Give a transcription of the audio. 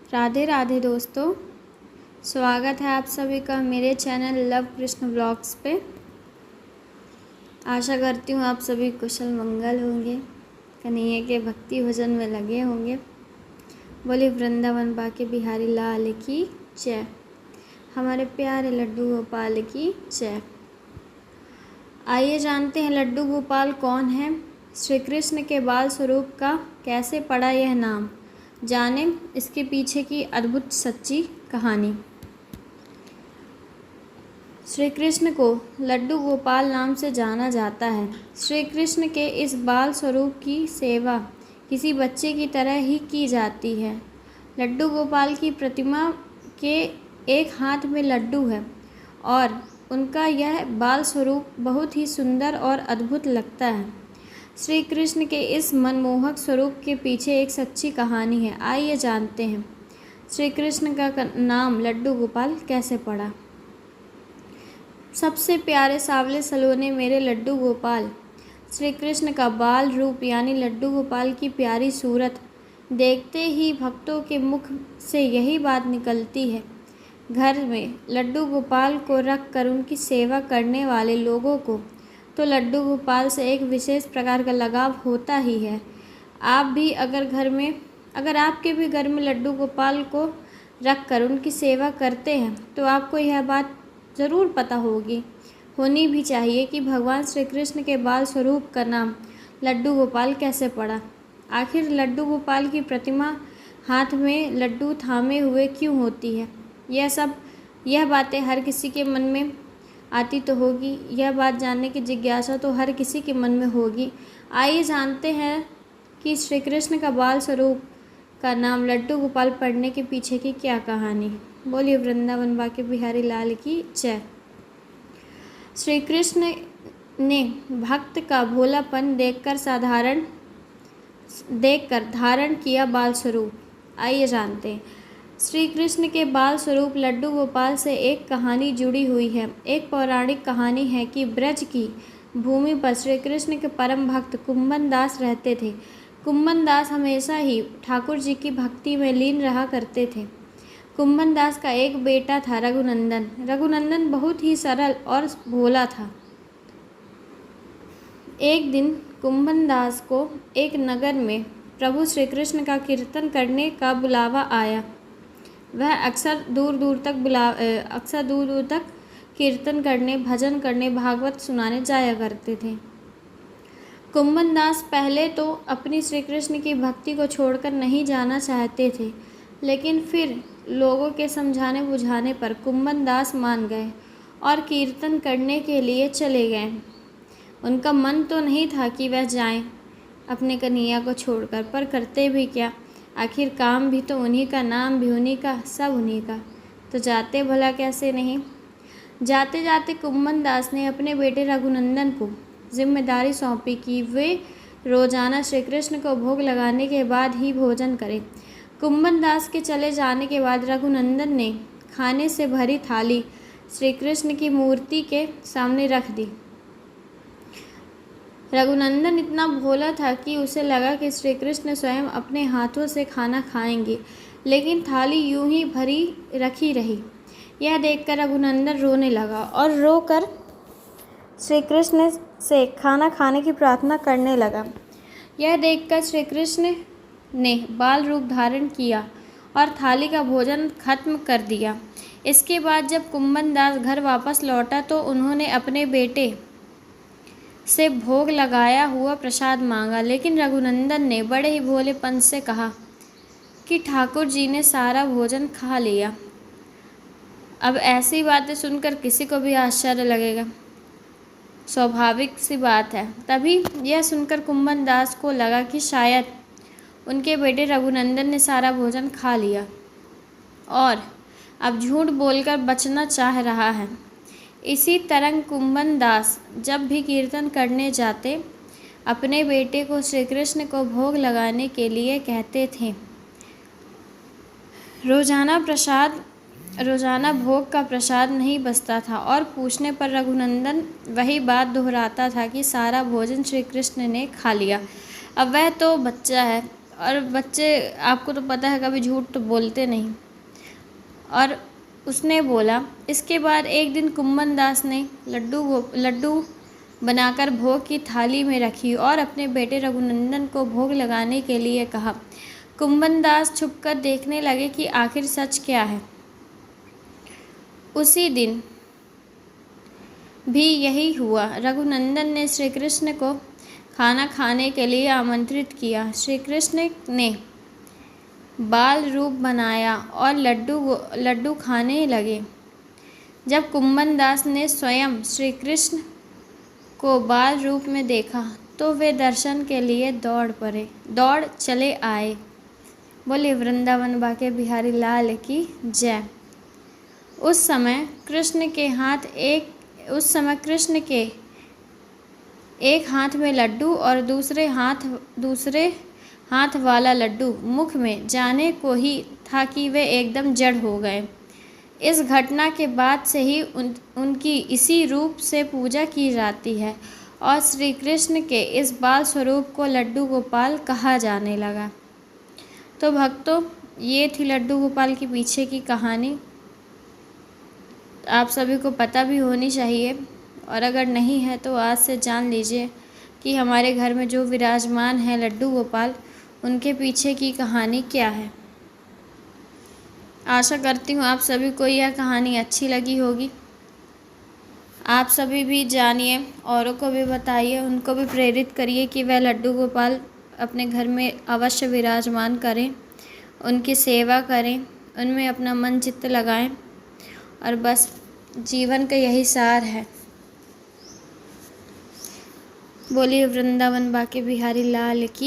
राधे राधे दोस्तों, स्वागत है आप सभी का मेरे चैनल लव कृष्ण ब्लॉग्स पे। आशा करती हूँ आप सभी कुशल मंगल होंगे, कन्हैया के भक्ति भजन में लगे होंगे। बोले वृंदावन बाके बिहारी लाल की जय, हमारे प्यारे लड्डू गोपाल की जय। आइए जानते हैं लड्डू गोपाल कौन है। श्री कृष्ण के बाल स्वरूप का कैसे पड़ा यह नाम, जाने इसके पीछे की अद्भुत सच्ची कहानी। श्री कृष्ण को लड्डू गोपाल नाम से जाना जाता है। श्री कृष्ण के इस बाल स्वरूप की सेवा किसी बच्चे की तरह ही की जाती है। लड्डू गोपाल की प्रतिमा के एक हाथ में लड्डू है और उनका यह बाल स्वरूप बहुत ही सुंदर और अद्भुत लगता है। श्री कृष्ण के इस मनमोहक स्वरूप के पीछे एक सच्ची कहानी है। आइए जानते हैं श्री कृष्ण का नाम लड्डू गोपाल कैसे पड़ा। सबसे प्यारे सावले सलोने मेरे लड्डू गोपाल। श्री कृष्ण का बाल रूप यानी लड्डू गोपाल की प्यारी सूरत देखते ही भक्तों के मुख से यही बात निकलती है। घर में लड्डू गोपाल को रख कर उनकी सेवा करने वाले लोगों को तो लड्डू गोपाल से एक विशेष प्रकार का लगाव होता ही है। आप भी अगर आपके भी घर में लड्डू गोपाल को रख कर उनकी सेवा करते हैं तो आपको यह बात ज़रूर पता होनी भी चाहिए कि भगवान श्री कृष्ण के बाल स्वरूप का नाम लड्डू गोपाल कैसे पड़ा। आखिर लड्डू गोपाल की प्रतिमा हाथ में लड्डू थामे हुए क्यों होती है। यह बातें हर किसी के मन में आती तो होगी, यह बात जानने की जिज्ञासा तो हर किसी के मन में होगी। आइए जानते हैं कि श्री कृष्ण का बाल स्वरूप का नाम लड्डू गोपाल पड़ने के पीछे की क्या कहानी। बोलिए वृंदावन बाके बिहारी लाल की जय। श्री कृष्ण ने भक्त का भोलापन देखकर धारण किया बाल स्वरूप। आइए जानते हैं श्री कृष्ण के बाल स्वरूप लड्डू गोपाल से एक कहानी जुड़ी हुई है। एक पौराणिक कहानी है कि ब्रज की भूमि पर श्री कृष्ण के परम भक्त कुम्भन दास रहते थे। कुम्भन दास हमेशा ही ठाकुर जी की भक्ति में लीन रहा करते थे। कुम्भन दास का एक बेटा था रघुनंदन। रघुनंदन बहुत ही सरल और भोला था। एक दिन कुम्भन दास को एक नगर में प्रभु श्री कृष्ण का कीर्तन करने का बुलावा आया। वह अक्सर दूर दूर तक कीर्तन करने, भजन करने, भागवत सुनाने जाया करते थे। कुम्भन दास पहले तो अपनी श्री कृष्ण की भक्ति को छोड़कर नहीं जाना चाहते थे, लेकिन फिर लोगों के समझाने बुझाने पर कुम्भन दास मान गए और कीर्तन करने के लिए चले गए। उनका मन तो नहीं था कि वह जाएं अपने कन्हैया को छोड़कर, पर करते भी क्या, आखिर काम भी तो उन्हीं का, नाम भी उन्हीं का, सब उन्हीं का, तो जाते भला कैसे नहीं। जाते जाते कुम्भन दास ने अपने बेटे रघुनंदन को जिम्मेदारी सौंपी कि वे रोजाना श्री कृष्ण को भोग लगाने के बाद ही भोजन करें। कुम्भन दास के चले जाने के बाद रघुनंदन ने खाने से भरी थाली श्री कृष्ण की मूर्ति के सामने रख दी। रघुनंदन इतना भोला था कि उसे लगा कि श्री कृष्ण स्वयं अपने हाथों से खाना खाएंगे, लेकिन थाली यूं ही भरी रखी रही। यह देखकर रघुनंदन रोने लगा और रोकर श्री कृष्ण से खाना खाने की प्रार्थना करने लगा। यह देखकर श्री कृष्ण ने बाल रूप धारण किया और थाली का भोजन खत्म कर दिया। इसके बाद जब कुम्भन दास घर वापस लौटा तो उन्होंने अपने बेटे से भोग लगाया हुआ प्रसाद मांगा, लेकिन रघुनंदन ने बड़े ही भोलेपन से कहा कि ठाकुर जी ने सारा भोजन खा लिया। अब ऐसी बातें सुनकर किसी को भी आश्चर्य लगेगा, स्वाभाविक सी बात है। तभी यह सुनकर कुम्भन दास को लगा कि शायद उनके बेटे रघुनंदन ने सारा भोजन खा लिया और अब झूठ बोलकर बचना चाह रहा है। इसी तरह कुम्भन दास जब भी कीर्तन करने जाते अपने बेटे को श्री कृष्ण को भोग लगाने के लिए कहते थे। रोजाना भोग का प्रसाद नहीं बचता था और पूछने पर रघुनंदन वही बात दोहराता था कि सारा भोजन श्री कृष्ण ने खा लिया। अब वह तो बच्चा है और बच्चे आपको तो पता है कभी झूठ तो बोलते नहीं। और उसने बोला, इसके बाद एक दिन कुम्भन दास ने लड्डू बनाकर भोग की थाली में रखी और अपने बेटे रघुनंदन को भोग लगाने के लिए कहा। कुम्भन दास छुपकर देखने लगे कि आखिर सच क्या है। उसी दिन भी यही हुआ। रघुनंदन ने श्री कृष्ण को खाना खाने के लिए आमंत्रित किया। श्री कृष्ण ने बाल रूप बनाया और लड्डू खाने लगे। जब कुम्भन दास ने स्वयं श्री कृष्ण को बाल रूप में देखा तो वे दर्शन के लिए दौड़ चले आए। बोले वृंदावन बाके बिहारी लाल की जय। उस समय कृष्ण के एक हाथ में लड्डू और दूसरे हाथ वाला लड्डू मुख में जाने को ही था कि वे एकदम जड़ हो गए। इस घटना के बाद से ही उनकी इसी रूप से पूजा की जाती है और श्री कृष्ण के इस बाल स्वरूप को लड्डू गोपाल कहा जाने लगा। तो भक्तों, ये थी लड्डू गोपाल के पीछे की कहानी। आप सभी को पता भी होनी चाहिए, और अगर नहीं है तो आज से जान लीजिए कि हमारे घर में जो विराजमान है लड्डू गोपाल, उनके पीछे की कहानी क्या है। आशा करती हूँ आप सभी को यह कहानी अच्छी लगी होगी। आप सभी भी जानिए, औरों को भी बताइए, उनको भी प्रेरित करिए कि वह लड्डू गोपाल अपने घर में अवश्य विराजमान करें, उनकी सेवा करें, उनमें अपना मन चित्त लगाएं। और बस जीवन का यही सार है। बोलिए वृंदावन बाके बिहारी लाल की